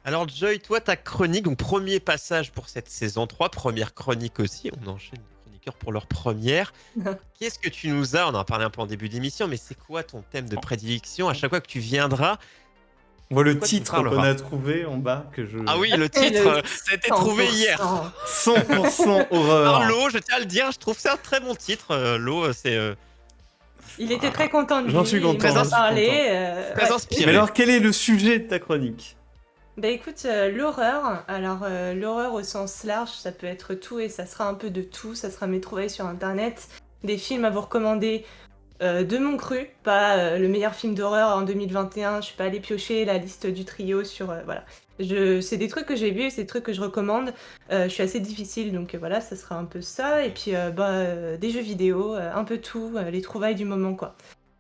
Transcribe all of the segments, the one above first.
Alors Joy, toi, ta chronique, donc premier passage pour cette saison 3, première chronique aussi, on enchaîne les chroniqueurs pour leur première. Qu'est-ce que tu nous as, on en a parlé un peu en début d'émission, mais c'est quoi ton thème de prédilection? À chaque fois que tu viendras, On voit de le quoi tu nous titre qu'on parleras? a trouvé en bas, que je... Ah oui, le Et titre, le ça a été trouvé hier 100%. 100% par horreur. Lo, je tiens à le dire, je trouve ça un très bon titre. Lo, c'est Il était très content de J'en lui, suis il content, m'en a j'en suis content. parlé. très Ouais. Mais inspiré. alors, quel est le sujet de ta chronique? Bah écoute, l'horreur, alors l'horreur au sens large, ça peut être tout et ça sera un peu de tout, ça sera mes trouvailles sur internet, des films à vous recommander de mon cru, pas le meilleur film d'horreur en 2021, je suis pas allée piocher la liste du trio sur... voilà. C'est des trucs que j'ai vus, c'est des trucs que je recommande, je suis assez difficile donc voilà, ça sera un peu ça, et puis des jeux vidéo, un peu tout, les trouvailles du moment quoi.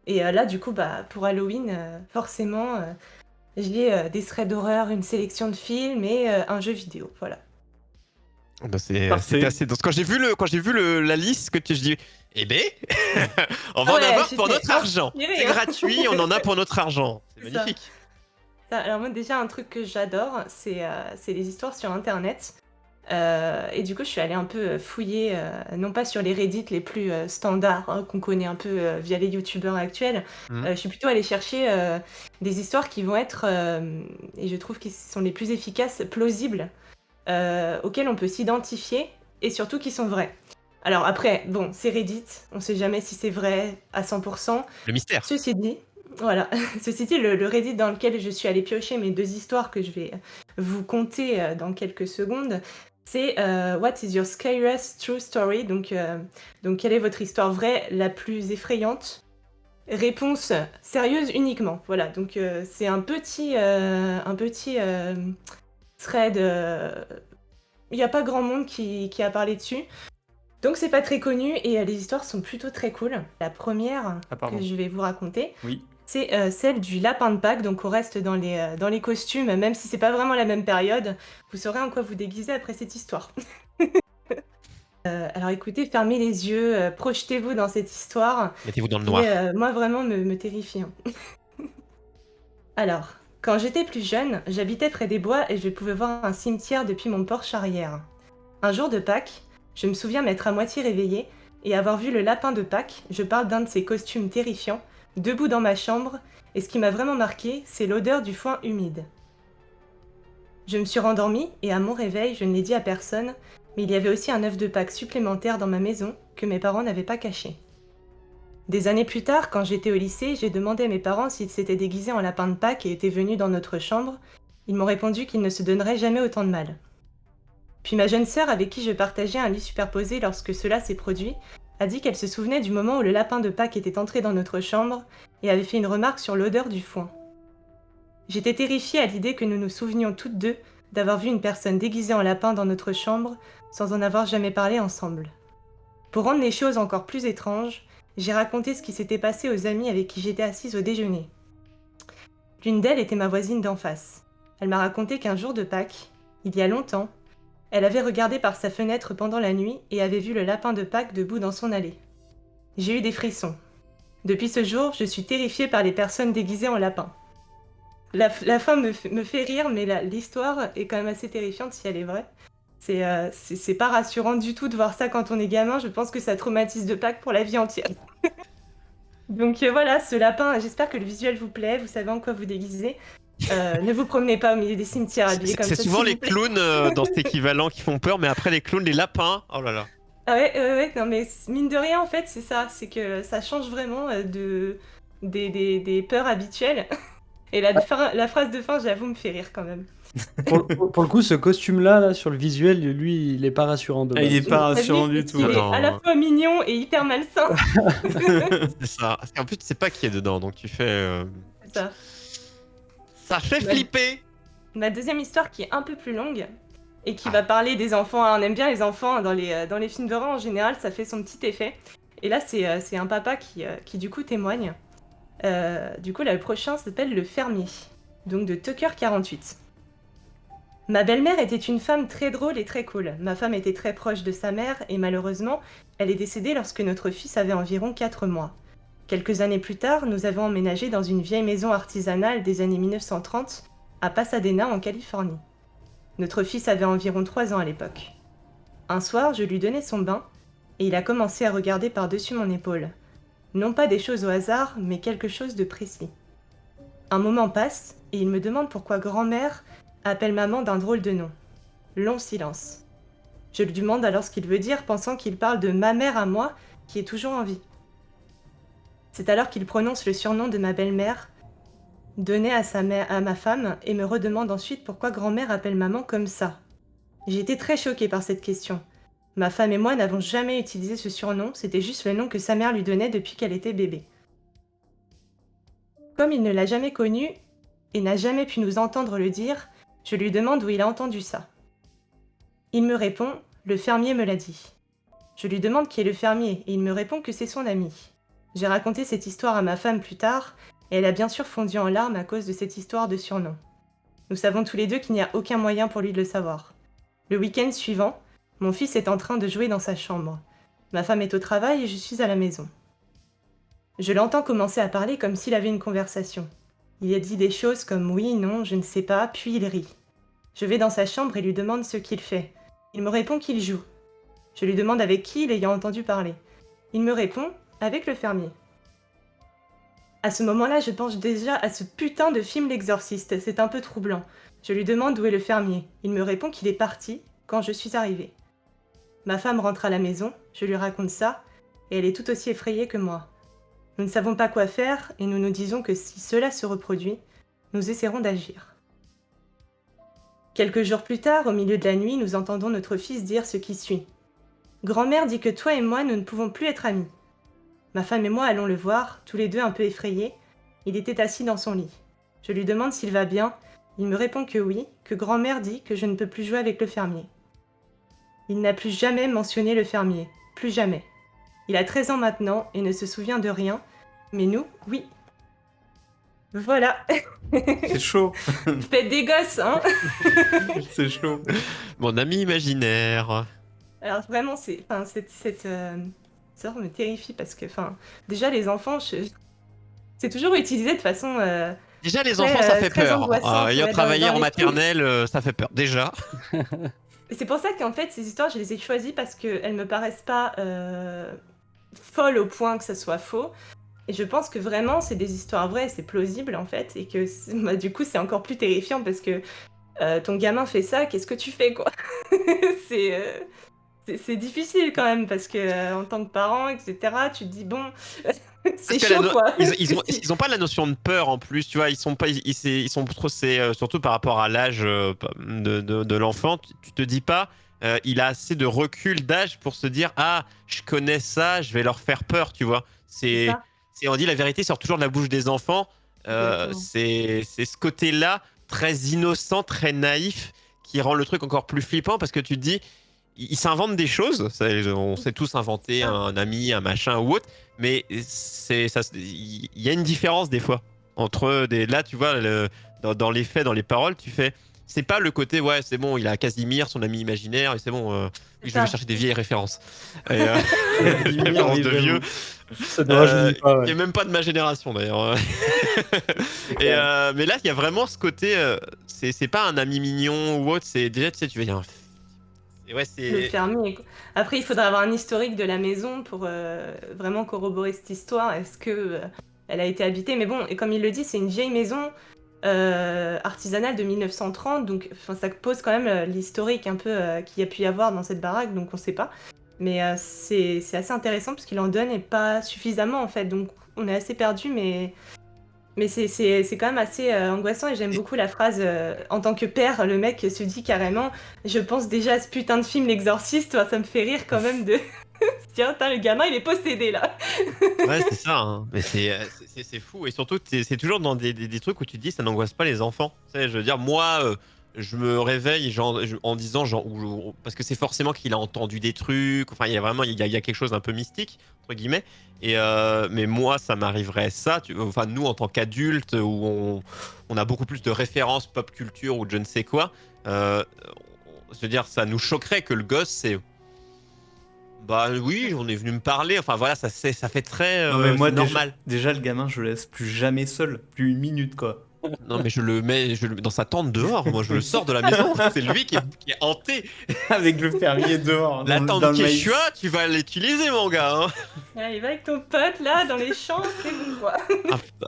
Et là du coup, bah, pour Halloween, forcément... j'ai des threads d'horreur, une sélection de films et un jeu vidéo, voilà. Bah, Parfait. c'était assez dense. Quand j'ai vu la liste que je dis, eh ben, on va Ah en ouais, avoir pour j'étais notre argent. inspirée, C'est hein. gratuit, on en a pour notre argent. C'est C'est ça. magnifique. Alors moi déjà un truc que j'adore, c'est les histoires sur internet. Et du coup je suis allée un peu fouiller, non pas sur les Reddit les plus standards hein, qu'on connaît un peu via les youtubeurs actuels. Mhm. Je suis plutôt allée chercher des histoires qui vont être, et je trouve qu'ils sont les plus efficaces, plausibles, auxquelles on peut s'identifier et surtout qui sont vraies. Alors après, bon, c'est Reddit, on sait jamais si c'est vrai à 100%. Le mystère. Ceci dit, voilà, ceci dit, le Reddit dans lequel je suis allée piocher mes 2 histoires que je vais vous conter dans quelques secondes, c'est What is your scariest true story? Donc quelle est votre histoire vraie la plus effrayante? Réponse sérieuse uniquement. Voilà, donc c'est un petit thread. Il n'y a pas grand monde qui a parlé dessus. Donc c'est pas très connu et les histoires sont plutôt très cool. La première que je vais vous raconter, Oui. c'est celle du lapin de Pâques. Donc on reste dans les costumes, même si c'est pas vraiment la même période. Vous saurez en quoi vous déguiser après cette histoire. Alors écoutez, fermez les yeux, projetez-vous dans cette histoire. Mettez-vous dans le Qui, noir. moi vraiment me terrifie. Hein. Alors, quand j'étais plus jeune, j'habitais près des bois et je pouvais voir un cimetière depuis mon porche arrière. Un jour de Pâques, je me souviens m'être à moitié réveillée et avoir vu le lapin de Pâques, je parle d'un de ses costumes terrifiants, debout dans ma chambre, et ce qui m'a vraiment marqué, c'est l'odeur du foin humide. Je me suis rendormie et à mon réveil, je ne l'ai dit à personne, mais il y avait aussi un œuf de Pâques supplémentaire dans ma maison que mes parents n'avaient pas caché. Des années plus tard, quand j'étais au lycée, j'ai demandé à mes parents s'ils s'étaient déguisés en lapin de Pâques et étaient venus dans notre chambre. Ils m'ont répondu qu'ils ne se donneraient jamais autant de mal. Puis ma jeune sœur, avec qui je partageais un lit superposé lorsque cela s'est produit, a dit qu'elle se souvenait du moment où le lapin de Pâques était entré dans notre chambre et avait fait une remarque sur l'odeur du foin. J'étais terrifiée à l'idée que nous nous souvenions toutes deux d'avoir vu une personne déguisée en lapin dans notre chambre sans en avoir jamais parlé ensemble. Pour rendre les choses encore plus étranges, j'ai raconté ce qui s'était passé aux amies avec qui j'étais assise au déjeuner. L'une d'elles était ma voisine d'en face. Elle m'a raconté qu'un jour de Pâques, il y a longtemps, elle avait regardé par sa fenêtre pendant la nuit et avait vu le lapin de Pâques debout dans son allée. J'ai eu des frissons. Depuis ce jour, je suis terrifiée par les personnes déguisées en lapin. La fin me fait rire, mais l'histoire est quand même assez terrifiante si elle est vraie. C'est pas rassurant du tout de voir ça quand on est gamin, je pense que ça traumatise de Pâques pour la vie entière. Donc voilà, ce lapin, j'espère que le visuel vous plaît, vous savez en quoi vous déguisez. Ne vous promenez pas au milieu des cimetières habillés comme ça. C'est souvent les clowns dans cet équivalent qui font peur, mais après les clowns, les lapins, oh là là. Ah ouais, non mais mine de rien en fait c'est ça, c'est que ça change vraiment des peurs habituelles. Et la phrase de fin, j'avoue, me fait rire quand même. Pour le coup, ce costume-là, là, sur le visuel, lui, il est pas rassurant de base. Il est pas rassurant du tout. Il est Non. à la fois mignon et hyper malsain. C'est ça. Parce qu'en plus, tu sais pas qui est dedans, donc tu fais. C'est ça. Ça fait Ouais. flipper. Ma deuxième histoire qui est un peu plus longue et qui va parler des enfants. On aime bien les enfants dans les films d'horreur en général, ça fait son petit effet. Et là, c'est un papa qui du coup témoigne. Du coup, là, le prochain s'appelle Le Fermier, donc de Tucker 48. Ma belle-mère était une femme très drôle et très cool. Ma femme était très proche de sa mère et malheureusement, elle est décédée lorsque notre fils avait environ 4 mois. Quelques années plus tard, nous avons emménagé dans une vieille maison artisanale des années 1930 à Pasadena en Californie. Notre fils avait environ 3 ans à l'époque. Un soir, je lui donnais son bain et il a commencé à regarder par-dessus mon épaule. Non pas des choses au hasard, mais quelque chose de précis. Un moment passe et il me demande pourquoi grand-mère appelle maman d'un drôle de nom. Long silence. Je lui demande alors ce qu'il veut dire, pensant qu'il parle de ma mère à moi, qui est toujours en vie. C'est alors qu'il prononce le surnom de ma belle-mère, donné à ma femme, et me redemande ensuite pourquoi grand-mère appelle maman comme ça. J'ai été très choquée par cette question. Ma femme et moi n'avons jamais utilisé ce surnom, c'était juste le nom que sa mère lui donnait depuis qu'elle était bébé. Comme il ne l'a jamais connu et n'a jamais pu nous entendre le dire, je lui demande où il a entendu ça. Il me répond « Le fermier me l'a dit ». Je lui demande qui est le fermier et il me répond que c'est son ami. J'ai raconté cette histoire à ma femme plus tard et elle a bien sûr fondu en larmes à cause de cette histoire de surnom. Nous savons tous les deux qu'il n'y a aucun moyen pour lui de le savoir. Le week-end suivant, mon fils est en train de jouer dans sa chambre. Ma femme est au travail et je suis à la maison. Je l'entends commencer à parler comme s'il avait une conversation. Il a dit des choses comme « oui, non, je ne sais pas », puis il rit. Je vais dans sa chambre et lui demande ce qu'il fait. Il me répond qu'il joue. Je lui demande avec qui il ayant entendu parler. Il me répond « avec le fermier ». À ce moment-là, je pense déjà à ce putain de film L'Exorciste, c'est un peu troublant. Je lui demande où est le fermier. Il me répond qu'il est parti quand je suis arrivée. Ma femme rentre à la maison, je lui raconte ça, et elle est tout aussi effrayée que moi. Nous ne savons pas quoi faire, et nous nous disons que si cela se reproduit, nous essaierons d'agir. Quelques jours plus tard, au milieu de la nuit, nous entendons notre fils dire ce qui suit. « Grand-mère dit que toi et moi, nous ne pouvons plus être amis. » Ma femme et moi allons le voir, tous les deux un peu effrayés. Il était assis dans son lit. Je lui demande s'il va bien. Il me répond que oui, que grand-mère dit que je ne peux plus jouer avec le fermier. Il n'a plus jamais mentionné le fermier. Plus jamais. Il a 13 ans maintenant et ne se souvient de rien. Mais nous, oui. Voilà. C'est chaud. Faites des gosses, hein. C'est chaud. Mon ami imaginaire. Alors vraiment, ça me terrifie parce que, déjà les enfants, c'est toujours utilisé de façon... Déjà, les enfants, ça fait très peur. angoissante, Ayant ouais, travaillé dans en les maternelle, ça fait peur. Déjà. Et c'est pour ça qu'en fait, ces histoires, je les ai choisies parce qu'elles me paraissent pas folles au point que ça soit faux. Et je pense que vraiment, c'est des histoires vraies, c'est plausible en fait. Et que du coup, c'est encore plus terrifiant parce que ton gamin fait ça, qu'est-ce que tu fais, quoi? C'est difficile quand même parce que en tant que parent, etc., tu te dis bon, c'est chaud quoi. Ils ont pas la notion de peur en plus, tu vois. Ils sont pas, ils sont trop, c'est surtout par rapport à l'âge de l'enfant. Tu te dis pas, il a assez de recul d'âge pour se dire ah, je connais ça, je vais leur faire peur, tu vois. On dit la vérité sort toujours de la bouche des enfants. C'est ce côté-là très innocent, très naïf qui rend le truc encore plus flippant parce que tu te dis ils s'inventent des choses, on s'est tous inventé un ami, un machin ou autre, mais il y a une différence des fois entre là tu vois dans les faits, dans les paroles, tu fais c'est pas le côté ouais c'est bon il a Casimir son ami imaginaire et c'est bon je vais chercher des vieilles références des références de vieux ça ne rajeunit pas, ouais. Il n'y a même pas de ma génération d'ailleurs mais là il y a vraiment ce côté c'est pas un ami mignon ou autre, c'est déjà tu sais il y a un ouais, le fermier, quoi. Après, il faudra avoir un historique de la maison pour vraiment corroborer cette histoire. Est-ce que elle a été habitée? Mais bon, et comme il le dit, c'est une vieille maison artisanale de 1930, donc ça pose quand même l'historique un peu qu'il y a pu y avoir dans cette baraque, donc on sait pas. Mais c'est assez intéressant parce qu'il en donne et pas suffisamment en fait, donc on est assez perdu, mais c'est quand même assez angoissant et j'aime beaucoup la phrase en tant que père, le mec se dit carrément je pense déjà à ce putain de film L'Exorciste, ça me fait rire quand même de tiens, le gamin il est possédé là. Ouais c'est ça, hein. Mais c'est fou et surtout c'est toujours dans des trucs où tu te dis ça n'angoisse pas les enfants. Tu sais, je veux dire moi je me réveille en disant parce que c'est forcément qu'il a entendu des trucs, enfin il y a vraiment il y a quelque chose d'un peu mystique entre guillemets et mais moi ça m'arriverait ça enfin nous en tant qu'adultes où on a beaucoup plus de références pop culture ou je ne sais quoi je veux dire ça nous choquerait que le gosse c'est bah oui on est venu me parler enfin voilà ça fait très non, mais moi, normal déjà le gamin je le laisse plus jamais seul, plus une minute quoi. Non, mais je le mets dans sa tente dehors. Moi, je le sors de la maison. C'est lui qui est hanté. Avec le fermier dehors. La dans tente le maïs. Quechua, tu vas l'utiliser, mon gars. Hein. Allez, va avec ton pote là dans les champs, c'est bon quoi.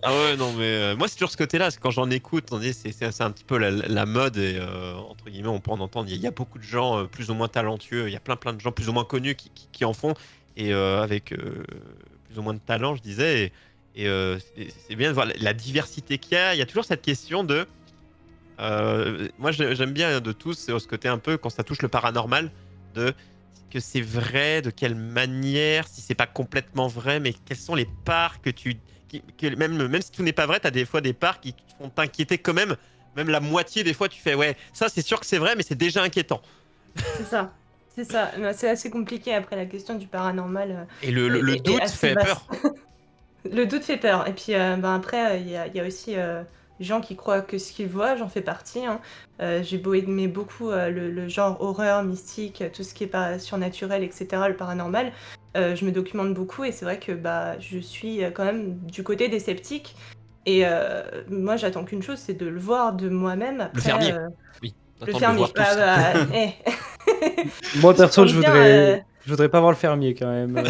Ah ouais, non, mais moi, c'est toujours ce côté-là. Parce que quand j'en écoute, c'est un petit peu la mode. Et entre guillemets, on peut en entendre. Il y a beaucoup de gens plus ou moins talentueux. Il y a plein de gens plus ou moins connus qui en font. Et avec plus ou moins de talent, je disais. Et c'est bien de voir la diversité qu'il y a. Il y a toujours cette question de. Moi, j'aime bien de tous, c'est ce côté un peu quand ça touche le paranormal, de que c'est vrai, de quelle manière, si c'est pas complètement vrai, mais quelles sont les parts que même si tout n'est pas vrai, t'as des fois des parts qui te font t'inquiéter quand même. Même la moitié des fois, tu fais ouais, ça c'est sûr que c'est vrai, mais c'est déjà inquiétant. C'est ça. C'est ça. C'est assez compliqué après la question du paranormal. Et le est doute assez fait vaste. peur. Le doute fait peur. Et puis après, il y a aussi les gens qui croient que ce qu'ils voient, j'en fais partie. Hein. J'ai beau aimer beaucoup le genre horreur, mystique, tout ce qui est surnaturel, etc., le paranormal. Je me documente beaucoup et c'est vrai que je suis quand même du côté des sceptiques. Et moi, j'attends qu'une chose, c'est de le voir de moi-même. Après, Le fermier. Oui. le Attends de fermier. voir tous. Moi perso, je Tombe bien, voudrais pas voir le fermier quand même.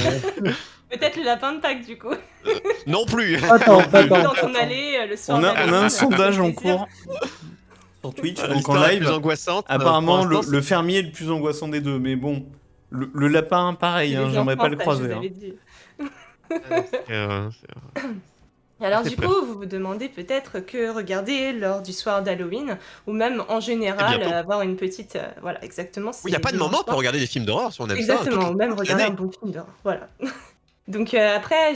peut-être le lapin de Pâques, du coup. Non plus. Attends. Dans ton allée, le soir On a d'Halloween, un ça fait sondage en plaisir. cours sur Twitch, donc en L'histoire la live. plus angoissante. Apparemment, pour l'instant, le fermier est le plus angoissant des deux. Mais bon, le lapin, pareil, C'est hein, les j'aimerais enfants, pas le ça, je croiser. vous Hein. avais dit. c'est- Alors fait du peur. coup, vous vous demandez peut-être que regarder lors du soir d'Halloween, ou même en général, bientôt. avoir une petite... voilà, exactement. Il n'y a pas de moment pour regarder des films d'horreur si on aime Exactement, ça. ou même toute regarder un l'année. bon film d'horreur. Voilà. Donc après,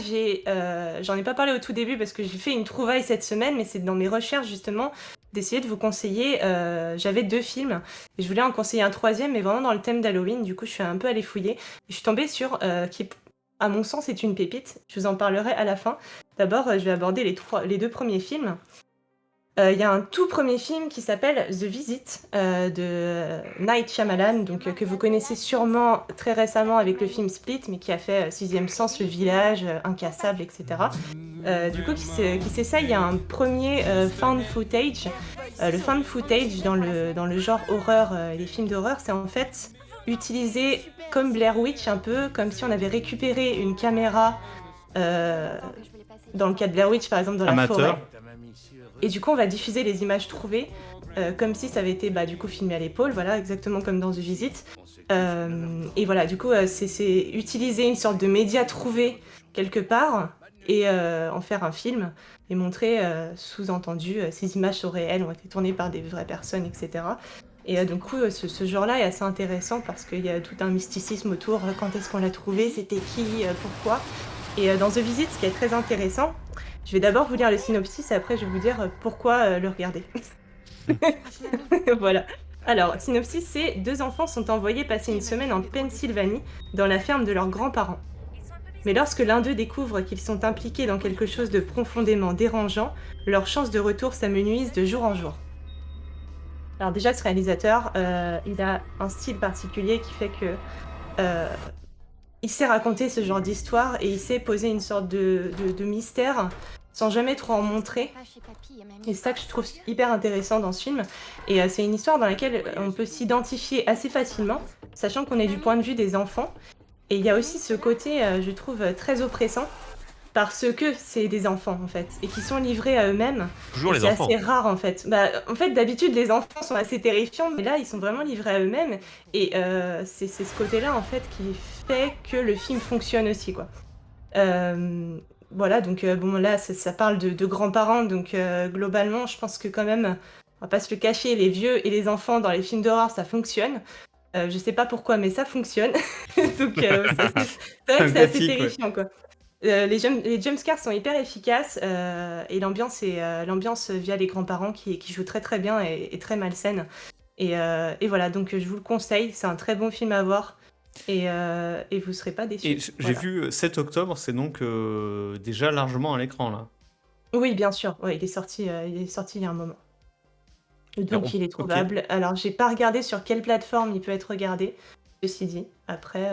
j'en ai pas parlé au tout début parce que j'ai fait une trouvaille cette semaine, mais c'est dans mes recherches justement d'essayer de vous conseiller. J'avais 2 films et je voulais en conseiller un troisième, mais vraiment dans le thème d'Halloween. Du coup, je suis un peu allée fouiller et je suis tombée sur qui, à mon sens, est une pépite. Je vous en parlerai à la fin. D'abord, je vais aborder les 2 premiers films. Il y a un tout premier film qui s'appelle The Visit de Night Shyamalan, donc, que vous connaissez sûrement très récemment avec le film Split, mais qui a fait Sixième Sens, Le Village, Incassable, etc. Du coup, qui s'essaye à un premier found footage. Le found footage dans le genre horreur, les films d'horreur, c'est en fait utilisé comme Blair Witch, un peu comme si on avait récupéré une caméra dans le cas de Blair Witch, par exemple, dans la forêt. Et du coup, on va diffuser les images trouvées, comme si ça avait été du coup filmé à l'épaule, voilà, exactement comme dans The Visit. Et voilà, du coup, c'est utiliser une sorte de média trouvé quelque part et en faire un film et montrer, sous-entendu, ces images sont réelles, ont été tournées par des vraies personnes, etc. Et du coup, ce genre-là est assez intéressant parce qu'il y a tout un mysticisme autour. Quand est-ce qu'on l'a trouvé, c'était qui, pourquoi. Et dans The Visit, ce qui est très intéressant, je vais d'abord vous lire le synopsis et après je vais vous dire pourquoi le regarder. Voilà. Alors, synopsis, c'est 2 enfants sont envoyés passer une semaine en Pennsylvanie dans la ferme de leurs grands-parents. Mais lorsque l'un d'eux découvre qu'ils sont impliqués dans quelque chose de profondément dérangeant, leurs chances de retour s'amenuisent de jour en jour. Alors déjà, ce réalisateur, il a un style particulier qui fait que il sait raconter ce genre d'histoire et il sait poser une sorte de mystère sans jamais trop en montrer. Et c'est ça que je trouve hyper intéressant dans ce film. Et c'est une histoire dans laquelle on peut s'identifier assez facilement, sachant qu'on est du point de vue des enfants. Et il y a aussi ce côté, je trouve, très oppressant, parce que c'est des enfants, en fait, et qui sont livrés à eux-mêmes. Toujours Et les enfants. c'est assez rare, en fait. En fait, d'habitude, les enfants sont assez terrifiants, mais là, ils sont vraiment livrés à eux-mêmes. Et c'est ce côté-là, en fait, qui fait que le film fonctionne aussi, quoi. Voilà, donc bon, là, ça parle de grands-parents, donc globalement, je pense que quand même, on va pas se le cacher, les vieux et les enfants dans les films d'horreur, ça fonctionne. Je sais pas pourquoi, mais ça fonctionne. Donc, c'est vrai que c'est assez terrifiant, quoi. Les jumpscares sont hyper efficaces et l'ambiance via les grands-parents qui joue très très bien et très malsaine. Et voilà, donc je vous le conseille, c'est un très bon film à voir et vous serez pas déçus. Et j'ai Voilà. vu 7 octobre, c'est donc déjà largement à l'écran là. Oui, bien sûr, ouais, il est sorti il y a un moment. Donc il est trouvable. Alors j'ai pas regardé sur quelle plateforme il peut être regardé, ceci dit. Après,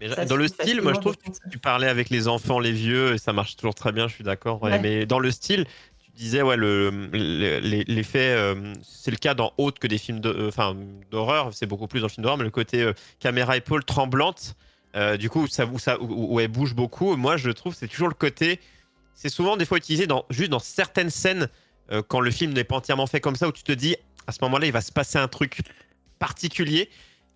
Mais ça dans se le trouve style, moi je facilement, trouve je pense. que tu parlais avec les enfants, les vieux, et ça marche toujours très bien, je suis d'accord. Ouais. Mais dans le style, disais, ouais, l'effet, c'est le cas dans autre que des films d'horreur, c'est beaucoup plus dans le film d'horreur, mais le côté caméra épaule tremblante, du coup, où elle bouge beaucoup, moi je trouve c'est toujours le côté, c'est souvent des fois utilisé juste dans certaines scènes, quand le film n'est pas entièrement fait comme ça, où tu te dis, à ce moment-là, il va se passer un truc particulier.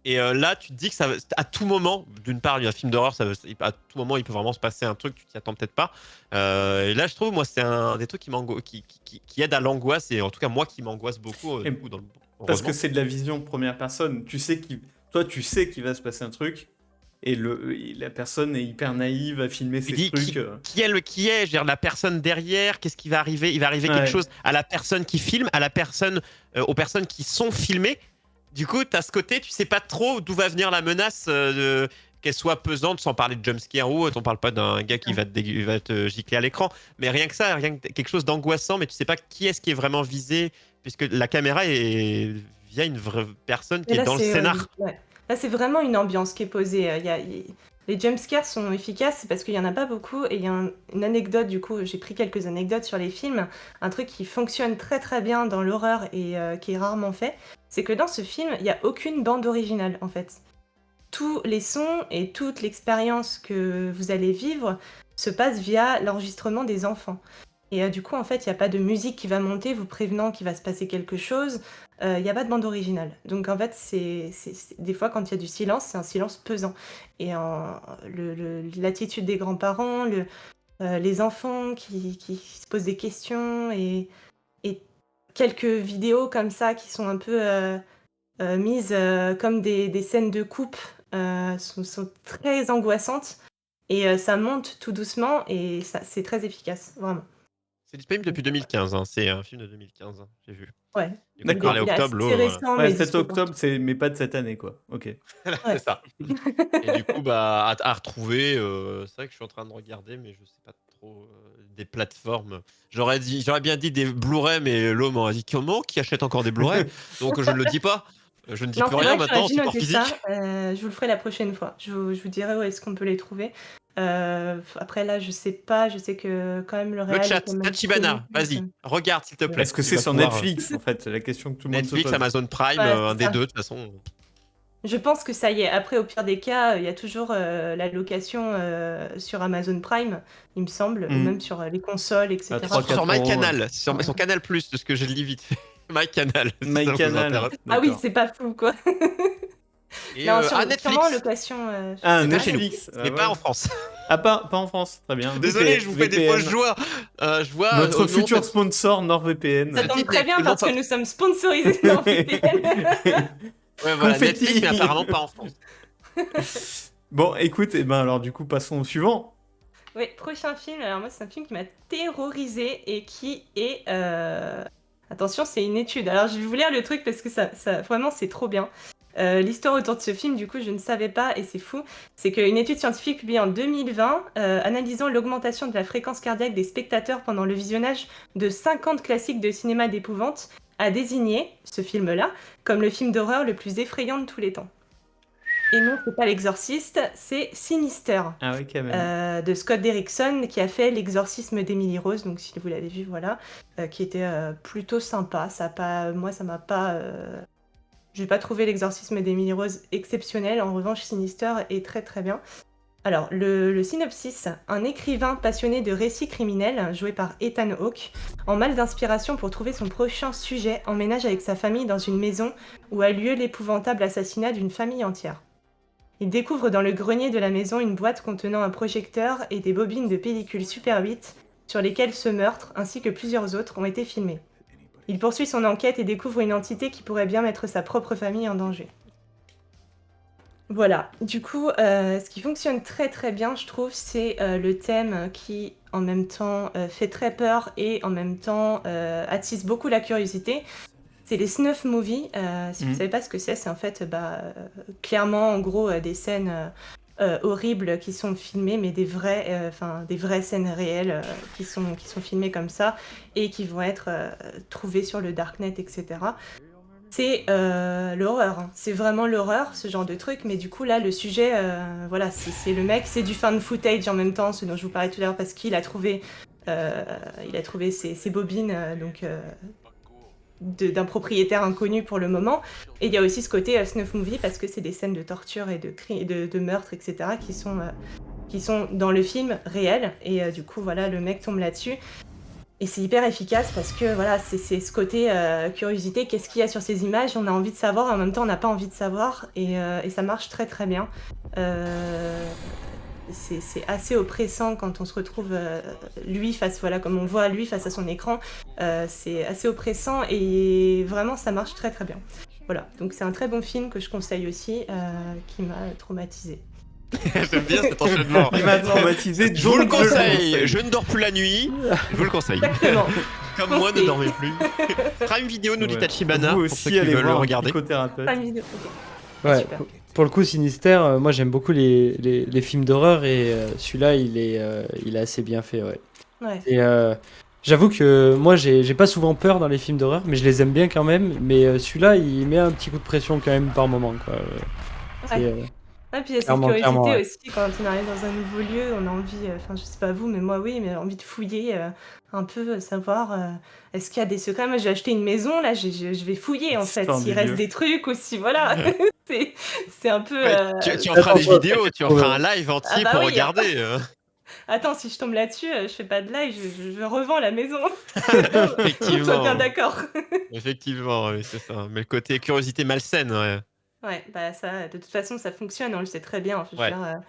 Et là, tu te dis que à tout moment, d'une part, il y a un film d'horreur, à tout moment, il peut vraiment se passer un truc, tu t'y attends peut-être pas. Et là, je trouve, moi, c'est un des trucs qui aide à l'angoisse, et en tout cas, moi, qui m'angoisse beaucoup. Et Du coup, Parce que heureusement. c'est de la vision première personne. Toi, tu sais qu'il va se passer un truc, et la personne est hyper naïve à filmer Tu ces dis trucs. qui est, je veux dire, la personne derrière, qu'est-ce qui va arriver? Il va arriver quelque Ouais. chose à la personne qui filme, à la personne, aux personnes qui sont filmées. Du coup, t'as ce côté, tu sais pas trop d'où va venir la menace, qu'elle soit pesante, sans parler de jumpscare ou autre. On parle pas d'un gars qui va te gicler à l'écran, mais rien que ça, quelque chose d'angoissant, mais tu sais pas qui est-ce qui est vraiment visé, puisque la caméra est via une vraie personne qui Mais est là, dans le scénar. ouais. Là, c'est vraiment une ambiance qui est posée. Les jumpscares sont efficaces parce qu'il n'y en a pas beaucoup. Et il y a une anecdote, du coup, j'ai pris quelques anecdotes sur les films. Un truc qui fonctionne très très bien dans l'horreur et qui est rarement fait, c'est que dans ce film, il n'y a aucune bande originale, en fait. Tous les sons et toute l'expérience que vous allez vivre se passe via l'enregistrement des enfants. Et du coup, en fait, il n'y a pas de musique qui va monter vous prévenant qu'il va se passer quelque chose. Il n'y a pas de bande originale. Donc, en fait, des fois, quand il y a du silence, c'est un silence pesant. Et l'attitude des grands-parents, les enfants qui se posent des questions et quelques vidéos comme ça qui sont un peu mises comme des scènes de coupe sont très angoissantes. Et ça monte tout doucement et c'est très efficace, vraiment. C'est disponible depuis 2015, hein. C'est un film de 2015, hein, j'ai vu. Ouais. Du coup, on D'accord. parlait Il est octobre, assez voilà. récent, Ouais, mais 7 dispo octobre, mais pas de cette année, quoi. Ok. C'est ça. Et du coup, bah, à retrouver, c'est vrai que je suis en train de regarder, mais je sais pas trop des plateformes. J'aurais bien dit des Blu-ray, mais l'homme m'aurait dit comment qui achète encore des Blu-ray? Donc je ne le dis pas. Je ne dis Non, plus c'est rien vrai que j'aurais maintenant, dû support noter ça. physique. Je vous le ferai la prochaine fois. Je vous dirai où est-ce qu'on peut les trouver. Après là, je sais pas. Je sais que quand même le Le réal est chat, quand même Tachibana, connu. vas-y, regarde s'il te Ouais. plaît. Est-ce que Tu c'est vas sur pouvoir, Netflix, en fait? C'est la question que tout le monde se Netflix, pose. Amazon Prime, Ouais, un c'est des ça. deux de toute façon. Je pense que ça y est. Après, au pire des cas, il y a toujours la location sur Amazon Prime, il me semble, ou même sur les consoles, etc. À 3, Sur 4 euros, MyCanal, Ouais. sur Canal+, de ce que je lis vite fait. MyCanal, si ça vous MyCanal, intéresse. Ah oui, d'accord. c'est pas fou, quoi. Et Non, à sûrement en Netflix, location Ah, mais sur pas chez nous, Netflix. mais pas en France. Ah, pas en France. Très bien. Désolé, je vous fais des fausses VPN. joies. Je vois Notre au nom futur de sponsor Ça NordVPN. tombe titre, très bien non parce que pas. nous sommes sponsorisés dans VPN. Ouais, voilà, Confetti. Netflix, mais apparemment pas en France. Bon, écoute, et ben alors du coup, passons au suivant. Oui, prochain film. Alors moi, c'est un film qui m'a terrorisé et qui est... Attention, c'est une étude. Alors je vais vous lire le truc parce que ça vraiment, c'est trop bien. L'histoire autour de ce film, du coup, je ne savais pas et c'est fou. C'est qu'une étude scientifique publiée en 2020, analysant l'augmentation de la fréquence cardiaque des spectateurs pendant le visionnage de 50 classiques de cinéma d'épouvante, a désigné ce film-là comme le film d'horreur le plus effrayant de tous les temps. Et non, c'est pas L'Exorciste, c'est Sinister. Ah oui, quand même. De Scott Derrickson qui a fait L'exorcisme d'Emily Rose, donc si vous l'avez vu, voilà, qui était plutôt sympa. Moi, ça m'a pas. J'ai pas trouvé L'exorcisme d'Emily Rose exceptionnel. En revanche, Sinister est très très bien. Alors, le synopsis: un écrivain passionné de récits criminels, joué par Ethan Hawke, en mal d'inspiration pour trouver son prochain sujet, emménage avec sa famille dans une maison où a lieu l'épouvantable assassinat d'une famille entière. Il découvre dans le grenier de la maison une boîte contenant un projecteur et des bobines de pellicule Super 8 sur lesquelles ce meurtre, ainsi que plusieurs autres, ont été filmés. Il poursuit son enquête et découvre une entité qui pourrait bien mettre sa propre famille en danger. Voilà, du coup, ce qui fonctionne très très bien, je trouve, c'est le thème qui, en même temps, fait très peur et en même temps attise beaucoup la curiosité. C'est les snuff movies. Si vous ne savez pas ce que c'est en fait clairement, en gros, des scènes horribles qui sont filmées, mais des vraies scènes réelles qui sont filmées comme ça et qui vont être trouvées sur le darknet, etc. C'est l'horreur, hein. C'est vraiment l'horreur, ce genre de truc, mais du coup là le sujet, voilà, c'est le mec, c'est du fan footage en même temps, ce dont je vous parlais tout à l'heure, parce qu'il a trouvé Il a trouvé ses bobines d'un propriétaire inconnu pour le moment. Et il y a aussi ce côté snuff movie parce que c'est des scènes de torture et de meurtre, etc. qui sont dans le film réel. Et du coup, voilà, le mec tombe là-dessus. Et c'est hyper efficace parce que voilà, c'est ce côté curiosité, qu'est-ce qu'il y a sur ces images, on a envie de savoir, et en même temps on n'a pas envie de savoir, et ça marche très très bien. C'est assez oppressant quand on se retrouve lui face, voilà, comme on voit lui face à son écran, c'est assez oppressant et vraiment ça marche très très bien. Voilà, donc c'est un très bon film que je conseille aussi, qui m'a traumatisée. J'aime bien cet enchaînement. Il m'a traumatisé. Je vous le donc conseille. Je ne dors plus la nuit. Je vous le conseille. Exactement. Comme moi, ne dormez plus. Prime Video nous dit Ouais. Tachibana Vous pour ceux aussi, qui allez veulent le voir un regarder. psychothérapeute. Prime Video, ok. Ouais, Super. pour le coup, Sinister, moi j'aime beaucoup les films d'horreur et celui-là il est assez bien fait. Ouais. Ouais. Et j'avoue que moi j'ai pas souvent peur dans les films d'horreur, mais je les aime bien quand même. Mais celui-là il met un petit coup de pression quand même par moment, quoi. C'est, Ouais, puis il y a cette clairement, curiosité clairement, ouais. aussi quand on arrive dans un nouveau lieu, on a envie, enfin je sais pas vous, mais moi oui, mais envie de fouiller un peu, savoir est-ce qu'il y a des secrets. Moi j'ai acheté une maison, là je vais fouiller en fait, Histoire s'il du reste lieu. des trucs ou si voilà, c'est un peu... Ouais, tu en feras des Attends, vidéos, tu en feras un live entier bah pour oui, regarder. Attends, si je tombe là-dessus, je fais pas de live, je revends la maison. Soit Effectivement. bien d'accord. Effectivement, oui, c'est ça. Mais le côté curiosité malsaine, ouais. Ouais, bah ça, de toute façon ça fonctionne, on le sait très bien. Je veux Ouais. dire,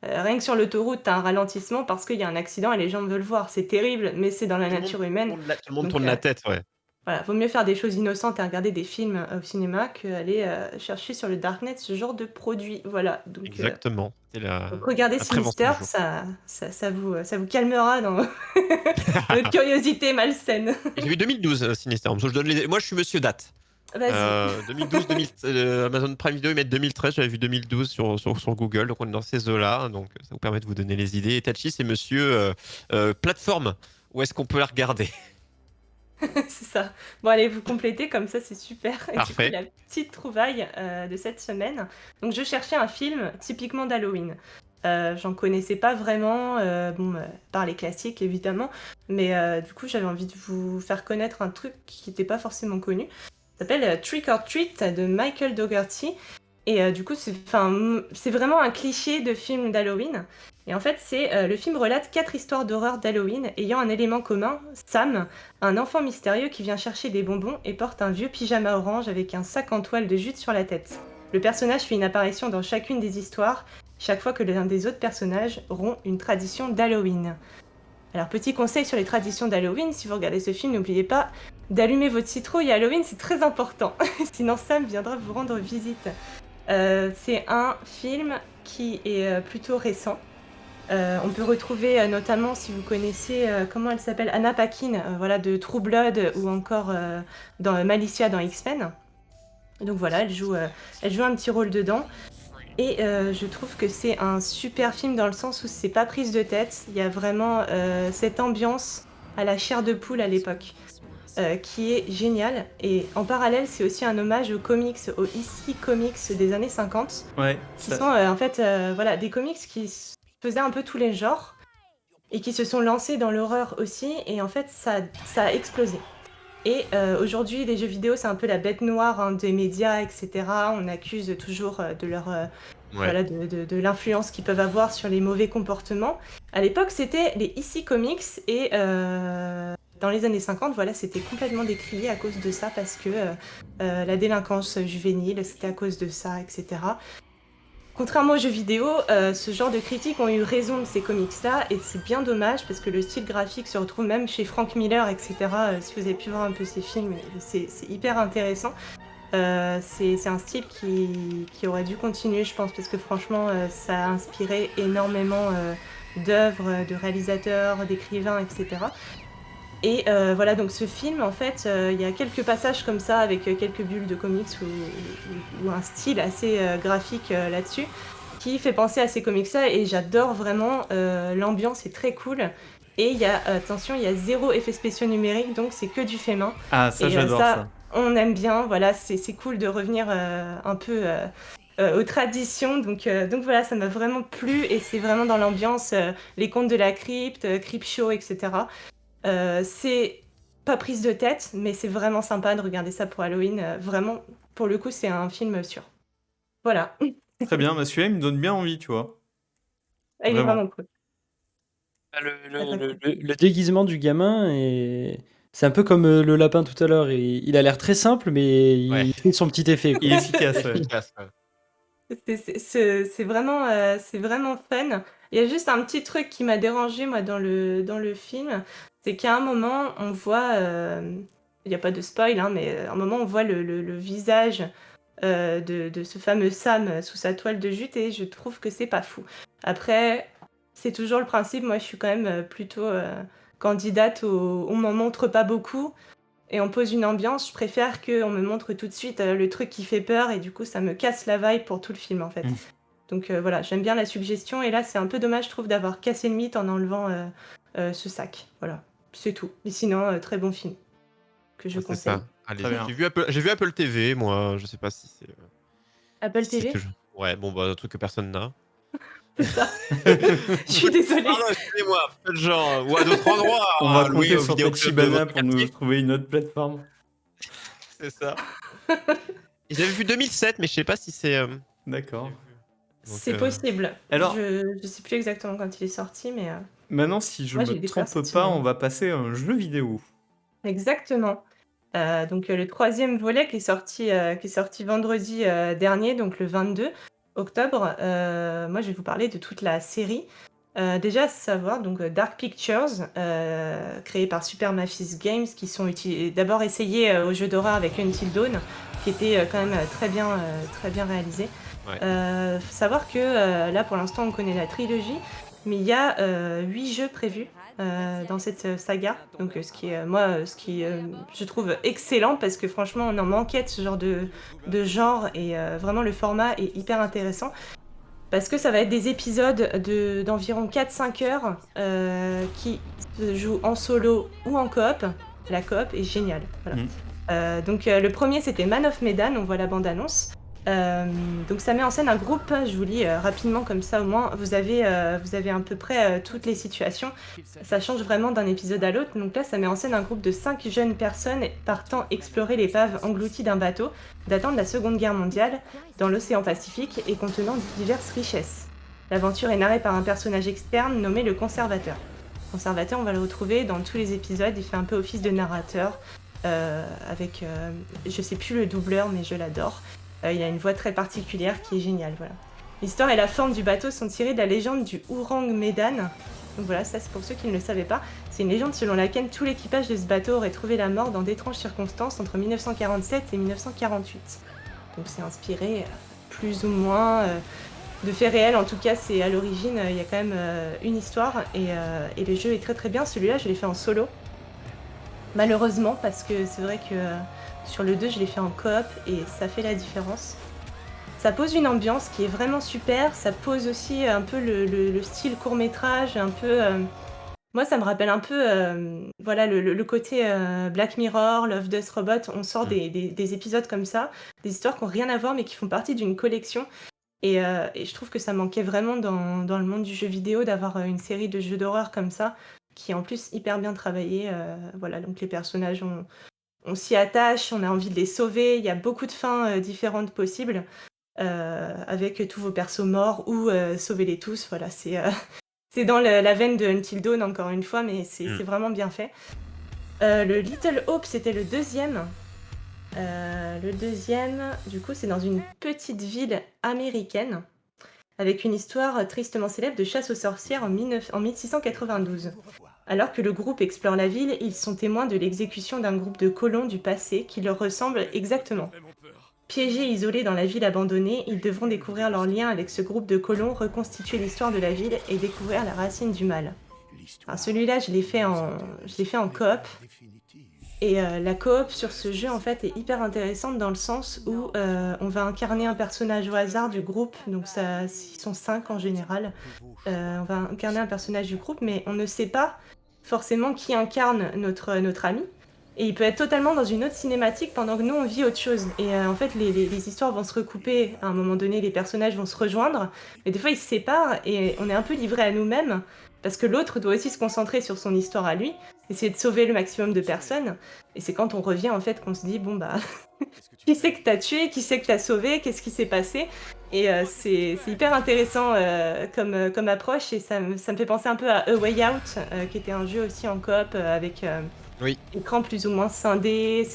rien que sur l'autoroute, t'as un ralentissement parce qu'il y a un accident et les gens veulent voir. C'est terrible, mais c'est dans la nature humaine. Tout le monde Donc, tourne la tête, ouais. Voilà, vaut mieux faire des choses innocentes et regarder des films au cinéma qu'aller chercher sur le darknet ce genre de produit. Voilà, donc Exactement. C'est regardez la prévention Sinister, du jour. ça vous calmera dans votre curiosité malsaine. J'ai vu 2012, Sinister. Moi, je suis monsieur date. Vas-y. 2012, Amazon Prime Video, ils mettent 2013. J'avais vu 2012 sur Google. Donc, on est dans ces eaux-là. Donc, ça vous permet de vous donner les idées. Et Tachi, c'est monsieur plateforme. Où est-ce qu'on peut la regarder? C'est ça. Bon, allez, vous complétez, comme ça, c'est super. Et Parfait. du coup, la petite trouvaille de cette semaine. Donc, je cherchais un film typiquement d'Halloween. J'en connaissais pas vraiment, par les classiques, évidemment. Mais du coup, j'avais envie de vous faire connaître un truc qui n'était pas forcément connu. Ça s'appelle Trick or Treat de Michael Dougherty. Et du coup, c'est vraiment un cliché de film d'Halloween. Et en fait, le film relate 4 histoires d'horreur d'Halloween ayant un élément commun, Sam, un enfant mystérieux qui vient chercher des bonbons et porte un vieux pyjama orange avec un sac en toile de jute sur la tête. Le personnage fait une apparition dans chacune des histoires, chaque fois que l'un des autres personnages rompt une tradition d'Halloween. Alors, petit conseil sur les traditions d'Halloween, si vous regardez ce film, n'oubliez pas d'allumer votre citrouille à Halloween, c'est très important. Sinon, Sam viendra vous rendre visite. C'est un film qui est plutôt récent. On peut retrouver notamment, si vous connaissez, comment elle s'appelle, Anna Paquin, voilà, de True Blood ou encore dans Malicia dans X-Men. Donc voilà, elle joue un petit rôle dedans. Et je trouve que c'est un super film dans le sens où c'est pas prise de tête. Il y a vraiment cette ambiance à la chair de poule à l'époque. Qui est génial. Et en parallèle, c'est aussi un hommage aux comics, aux EC Comics des années 50. Ouais. Qui sont en fait voilà, des comics qui faisaient un peu tous les genres et qui se sont lancés dans l'horreur aussi. Et en fait, ça a explosé. Et aujourd'hui, les jeux vidéo, c'est un peu la bête noire des médias, etc. On accuse toujours de leur... Voilà, de l'influence qu'ils peuvent avoir sur les mauvais comportements. À l'époque, c'était les EC Comics et dans les années 50, voilà, c'était complètement décrié à cause de ça parce que la délinquance juvénile, c'était à cause de ça, etc. Contrairement aux jeux vidéo, ce genre de critiques ont eu raison de ces comics-là et c'est bien dommage parce que le style graphique se retrouve même chez Frank Miller, etc. Si vous avez pu voir un peu ces films, c'est hyper intéressant. C'est un style qui aurait dû continuer, je pense, parce que franchement, ça a inspiré énormément d'œuvres, de réalisateurs, d'écrivains, etc. Et voilà, donc ce film, en fait, il y a quelques passages comme ça, avec quelques bulles de comics ou un style assez graphique là-dessus, qui fait penser à ces comics-là, et j'adore vraiment, l'ambiance est très cool. Et il y a, attention, il y a 0 effets spéciaux numériques, donc c'est que du fait main. Ah, ça, Et j'adore ça. on aime bien, voilà, c'est cool de revenir un peu aux traditions. Donc voilà, ça m'a vraiment plu et c'est vraiment dans l'ambiance, les contes de la crypte, Creepshow, etc. C'est pas prise de tête, mais c'est vraiment sympa de regarder ça pour Halloween. Vraiment, pour le coup, c'est un film sûr. Voilà. Très bien, bah, celui-là, il me donne bien envie, tu vois. Il est Vraiment. vraiment cool. Ah, le déguisement du gamin, c'est un peu comme le lapin tout à l'heure. Il a l'air très simple, mais il Ouais. fait son petit effet, quoi. Il est efficace, ouais. Efficace, ouais. C'est vraiment fun. Il y a juste un petit truc qui m'a dérangé moi dans le film, c'est qu'à un moment on voit, il n'y a pas de spoil, hein, mais à un moment on voit le visage de ce fameux Sam sous sa toile de jute et je trouve que c'est pas fou. Après, c'est toujours le principe, moi je suis quand même plutôt candidate on m'en montre pas beaucoup et on pose une ambiance, je préfère qu'on me montre tout de suite le truc qui fait peur et du coup ça me casse la vibe pour tout le film en fait. Mm. Donc voilà, j'aime bien la suggestion et là c'est un peu dommage je trouve d'avoir cassé le mythe en enlevant ce sac. Voilà, c'est tout. Mais sinon, très bon film que je Ouais, c'est conseille. ça. Allez, Très bien. j'ai vu Apple TV, moi. Je sais pas si c'est. Apple si c'est TV, toujours- Ouais, bon, bah, un truc que personne n'a. c'est ça. Je suis désolée. Pardon, excusez-moi, faites genre. Ou à d'autres endroits. On va louer compter au sur vidéoclub de Tachibana votre pour nous quartier. trouver une autre plateforme. C'est ça. Et j'avais vu 2007, mais je sais pas si c'est. D'accord. Donc, C'est possible. Alors- Je sais plus exactement quand il est sorti, mais Maintenant, si je Moi, j'ai me découvert trompe cette pas, semaine. on va passer à un jeu vidéo. exactement. Donc le troisième volet qui est sorti vendredi dernier, donc le 22 octobre. Moi, je vais vous parler de toute la série. Déjà, à savoir, donc Dark Pictures, créé par Supermassive Games, qui sont d'abord essayés au jeu d'horreur avec Until Dawn, qui était quand même très bien réalisé. Ouais. Faut savoir que là, pour l'instant, on connaît la trilogie, mais il y a 8 jeux prévus dans cette saga. Donc, ce qui je trouve excellent parce que franchement, on en manquait de ce genre de genre et vraiment le format est hyper intéressant. Parce que ça va être des épisodes d'environ 4-5 heures qui se jouent en solo ou en coop. La coop est géniale. Voilà. Donc le premier c'était Man of Medan, on voit la bande-annonce. Donc ça met en scène un groupe, je vous lis rapidement comme ça au moins, vous avez à peu près toutes les situations. Ça change vraiment d'un épisode à l'autre. Donc là ça met en scène un groupe de 5 jeunes personnes partant explorer l'épave engloutie d'un bateau datant de la Seconde Guerre mondiale dans l'océan Pacifique et contenant diverses richesses. L'aventure est narrée par un personnage externe nommé le Conservateur. Le Conservateur, on va le retrouver dans tous les épisodes, il fait un peu office de narrateur avec, je sais plus le doubleur mais je l'adore. Il a une voix très particulière qui est géniale, voilà. L'histoire et la forme du bateau sont tirées de la légende du Ourang Medan. Donc voilà, ça c'est pour ceux qui ne le savaient pas. C'est une légende selon laquelle tout l'équipage de ce bateau aurait trouvé la mort dans d'étranges circonstances entre 1947 et 1948. Donc c'est inspiré plus ou moins de faits réels. En tout cas, c'est à l'origine, il y a quand même une histoire et le jeu est très très bien. Celui-là, je l'ai fait en solo. Malheureusement, parce que c'est vrai que sur le 2, je l'ai fait en coop et ça fait la différence. Ça pose une ambiance qui est vraiment super. Ça pose aussi un peu le style court-métrage, un peu... Moi, ça me rappelle un peu voilà, le côté Black Mirror, Love, Death, Robot. On sort des épisodes comme ça, des histoires qui n'ont rien à voir mais qui font partie d'une collection. Et je trouve que ça manquait vraiment dans le monde du jeu vidéo d'avoir une série de jeux d'horreur comme ça, qui est en plus hyper bien travaillée. Voilà, donc les personnages, on s'y attache, on a envie de les sauver. Il y a beaucoup de fins différentes possibles, avec tous vos persos morts ou sauvez-les tous. Voilà, c'est dans la veine de Until Dawn, encore une fois, mais c'est vraiment bien fait. Le Little Hope, c'était le deuxième. Le deuxième, du coup, c'est dans une petite ville américaine, avec une histoire tristement célèbre de chasse aux sorcières en 1692. Alors que le groupe explore la ville, ils sont témoins de l'exécution d'un groupe de colons du passé qui leur ressemble exactement. Piégés et isolés dans la ville abandonnée, ils devront découvrir leur lien avec ce groupe de colons, reconstituer l'histoire de la ville et découvrir la racine du mal. Alors celui-là, je l'ai fait en coop. Et la coop sur ce jeu, en fait, est hyper intéressante dans le sens où on va incarner un personnage au hasard du groupe. Donc ils sont 5 en général. On va incarner un personnage du groupe, mais on ne sait pas forcément qui incarne notre ami. et il peut être totalement dans une autre cinématique pendant que nous on vit autre chose. Et en fait, les histoires vont se recouper. À un moment donné, les personnages vont se rejoindre, mais des fois ils se séparent et on est un peu livré à nous-mêmes parce que l'autre doit aussi se concentrer sur son histoire à lui, essayer de sauver le maximum de personnes. Et c'est quand on revient en fait qu'on se dit bon bah qui c'est que t'as tué, qui c'est que t'as sauvé, qu'est-ce qui s'est passé. Et c'est hyper intéressant comme approche, et ça me fait penser un peu à A Way Out, qui était un jeu aussi en coop avec Oui. écran plus ou moins scindé.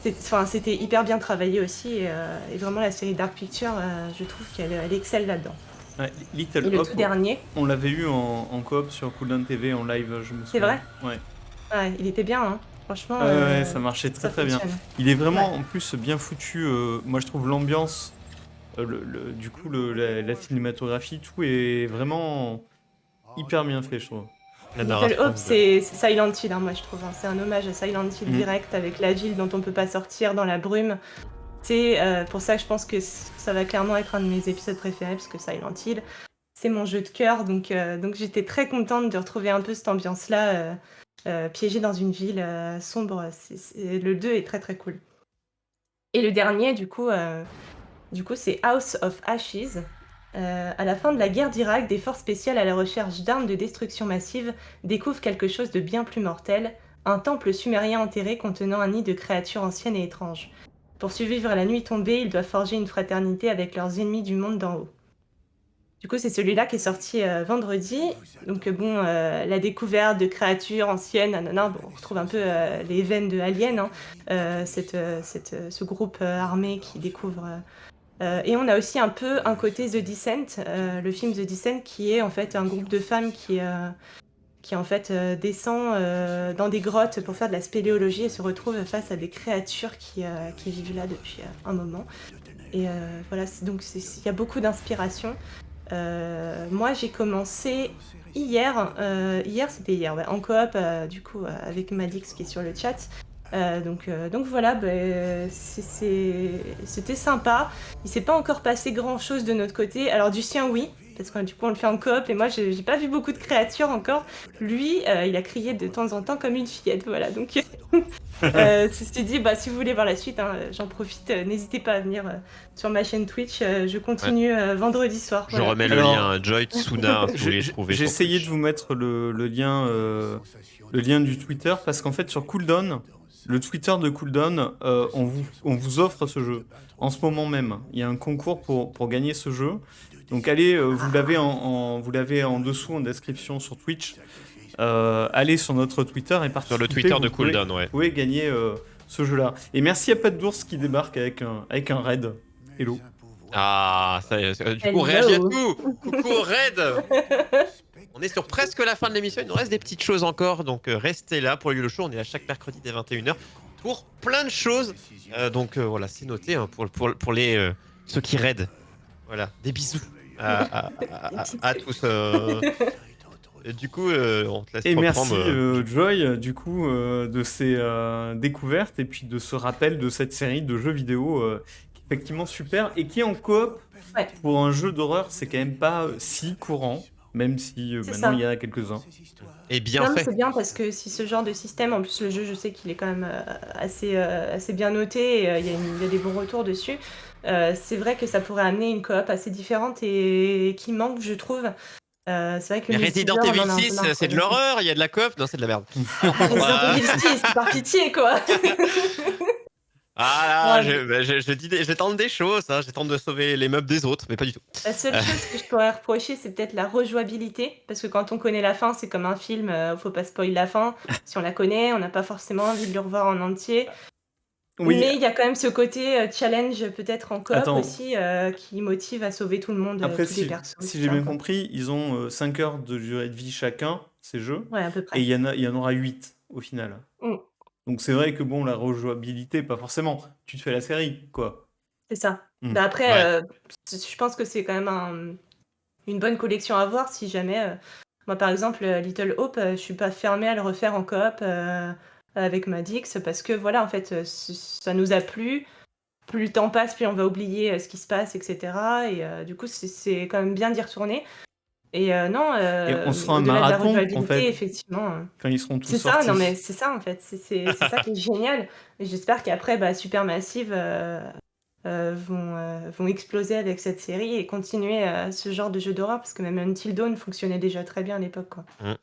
C'était hyper bien travaillé aussi, et vraiment la série Dark Pictures, je trouve qu'elle excelle là-dedans. Ouais, Et Little le Hope, tout dernier, on l'avait eu en coop sur Cooldown TV en live, je me souviens. C'est vrai Ouais. ouais, il était bien, hein. Franchement, Ouais, ça marchait très ça très bien. fonctionne. Il est vraiment en plus bien foutu. Moi je trouve l'ambiance, du coup la cinématographie, tout est vraiment hyper bien fait, je trouve. La Little narration, Hope, c'est Silent Hill, hein, moi je trouve, hein. C'est un hommage à Silent Hill Mhm. direct, avec la ville dont on peut pas sortir dans la brume. C'est pour ça que je pense que ça va clairement être un de mes épisodes préférés, parce que Silent Hill, c'est mon jeu de cœur, donc j'étais très contente de retrouver un peu cette ambiance-là, piégée dans une ville sombre. Le 2 est très très cool. Et le dernier, du coup, c'est House of Ashes. À la fin de la guerre d'Irak, des forces spéciales à la recherche d'armes de destruction massive découvrent quelque chose de bien plus mortel, un temple sumérien enterré contenant un nid de créatures anciennes et étranges. Pour survivre à la nuit tombée, ils doivent forger une fraternité avec leurs ennemis du monde d'en haut. Du coup, c'est celui-là qui est sorti vendredi. Donc bon, la découverte de créatures anciennes, nanana, bon, on retrouve un peu les veines de Alien, hein, ce groupe armé qui découvre... et on a aussi un peu un côté The Descent, le film The Descent, qui est en fait un groupe de femmes qui en fait descend dans des grottes pour faire de la spéléologie et se retrouve face à des créatures qui vivent là depuis un moment. Et voilà, donc il y a beaucoup d'inspiration. Moi, j'ai commencé hier, c'était hier, ouais, en coop, du coup, avec Madix qui est sur le chat. Donc voilà, c'était sympa. Il s'est pas encore passé grand chose de notre côté. Alors du sien, oui, parce que du coup on le fait en coop et moi j'ai pas vu beaucoup de créatures encore. Lui, il a crié de temps en temps comme une fillette, voilà. Donc ceci dit, si vous voulez voir la suite, hein, j'en profite. N'hésitez pas à venir sur ma chaîne Twitch. Je continue vendredi soir. Je Voilà. remets le Alors, lien Joy Tsuna, si vous voulez trouver. J'ai sur essayé de Twitch. vous mettre le lien du Twitter parce qu'en fait sur Cooldown, le Twitter de Cooldown, on vous offre ce jeu en ce moment même. Il y a un concours pour gagner ce jeu. Donc allez, vous l'avez en dessous en description sur Twitch. Allez sur notre Twitter et participez. Sur le Twitter de Cooldown, ouais. Vous pouvez gagner ce jeu-là. Et merci à Pat d'ours qui débarque avec un raid. Hello. Ah, ça y est. Du coup, Hello. réagis à tout. Coucou Red. On est sur presque la fin de l'émission. Il nous reste des petites choses encore. Donc, restez là pour le show. On est là chaque mercredi dès 21h pour plein de choses. Donc, voilà, c'est noté hein, pour les ceux qui raident. Voilà, des bisous à tous. Du coup, on te laisse Et merci reprendre. Joy, du coup, de ces découvertes et puis de ce rappel de cette série de jeux vidéo qui est effectivement super et qui est en coop. Ouais. Pour un jeu d'horreur, c'est quand même pas si courant, même si C'est maintenant ça. il y en a quelques-uns. Et bien Non, mais fait. c'est bien parce que si ce genre de système, en plus le jeu, je sais qu'il est quand même assez bien noté, et il y a des bons retours dessus. C'est vrai que ça pourrait amener une coop assez différente et qui manque, je trouve. C'est vrai que Mais le Resident multijoueur, on en Evil a un peu 6, marre, c'est de quoi. l'horreur. Il y a de la coop. Non, c'est de la merde. Alors, Resident Evil 6, c'est par pitié, quoi. Ah là, Ouais. je tente des choses, hein. Je tente de sauver les meubles des autres, mais pas du tout. La seule chose que je pourrais reprocher, c'est peut-être la rejouabilité, parce que quand on connaît la fin, c'est comme un film, faut pas spoiler la fin. Si on la connaît, on n'a pas forcément envie de le revoir en entier. Oui, Mais il y a quand même ce côté challenge, peut-être en coop Attends. aussi, qui motive à sauver tout le monde, après, tous les persos. si tout j'ai ça, bien quoi. compris, ils ont 5 heures de durée de vie chacun, ces jeux, Ouais, à peu et près. il y en aura 8 au final. Mm, Donc c'est vrai que bon, la rejouabilité, pas forcément. Tu te fais la série, quoi. c'est ça. Mm. Bah après, Ouais. je pense que c'est quand même une bonne collection à voir si jamais. Moi, par exemple, Little Hope, je suis pas fermée à le refaire en coop avec Madix, parce que voilà, en fait, ça nous a plu. Plus le temps passe, plus on va oublier ce qui se passe, etc. Et du coup, c'est quand même bien d'y retourner. Et non, Et on se fera un au-delà de la marathon, en rejouabilité, fait, effectivement, quand ils seront tous c'est ça, non, sortis. mais c'est ça, en fait, c'est ça qui est génial et j'espère qu'après, bah, Supermassive, vont exploser avec cette série et continuer, ce genre de jeu d'horreur parce que même Until Dawn fonctionnait déjà très bien à l'époque, quoi. Mm.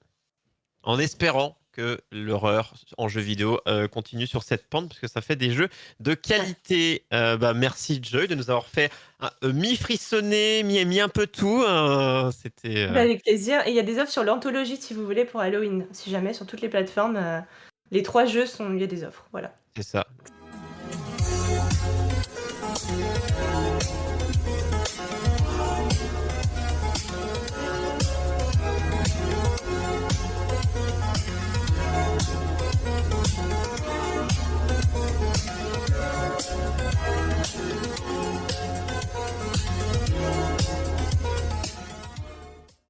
En espérant que l'horreur en jeu vidéo continue sur cette pente, parce que ça fait des jeux de qualité. Bah, merci Joy de nous avoir fait mi-frissonner, mi un peu tout. C'était... Bah, avec plaisir et il y a des offres sur l'anthologie si vous voulez pour Halloween. Si jamais sur toutes les plateformes, les 3 jeux il y a des offres, voilà. c'est ça.